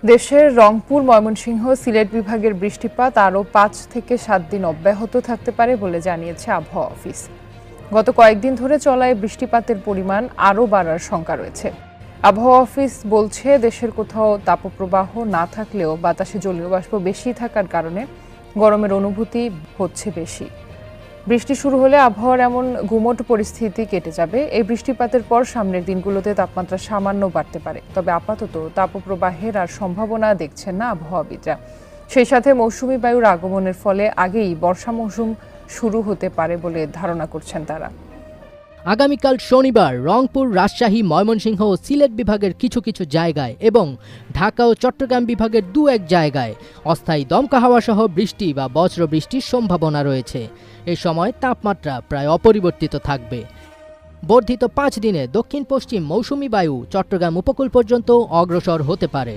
দেশের রংপুর, ময়মনসিংহ, সিলেট বিভাগের বৃষ্টিপাত আরও ৫ থেকে ৭ দিন অব্যাহত থাকতে পারে বলে জানিয়েছে আবহাওয়া অফিস। গত কয়েকদিন ধরে চলা এই বৃষ্টিপাতের পরিমাণ আরও বাড়ার শঙ্কা রয়েছে। আবহাওয়া অফিস বলছে, দেশের কোথাও তাপপ্রবাহ না থাকলেও বাতাসে জলীয় বাষ্প বেশি থাকার কারণে গরমের অনুভূতি হচ্ছে বেশি। বৃষ্টি শুরু হলে আবহাওয়ার এমন গুমোট পরিস্থিতি কেটে যাবে। এই বৃষ্টিপাতের পর সামনের দিনগুলোতে তাপমাত্রা সামান্য বাড়তে পারে, তবে আপাতত তাপপ্রবাহের আর সম্ভাবনা দেখছেন না আবহাওয়াবিদরা। সেই সাথে মৌসুমী বায়ুর আগমনের ফলে আগেই বর্ষা মৌসুম শুরু হতে পারে বলে ধারণা করছেন তারা। আগামীকাল শনিবার রংপুর, রাজশাহী, ময়মনসিংহ ও সিলেট বিভাগের কিছু কিছু জায়গায় এবং ঢাকা ও চট্টগ্রাম বিভাগের ২-১ জায়গায় অস্থায়ী দমকা হাওয়া সহ বৃষ্টি বা বজ্র বৃষ্টির সম্ভাবনা রয়েছে। এ সময় তাপমাত্রা প্রায় অপরিবর্তিত থাকবে। বর্ধিত ৫ দিনে দক্ষিণ পশ্চিম মৌসুমী বায়ু চট্টগ্রাম উপকূল পর্যন্ত অগ্রসর হতে পারে।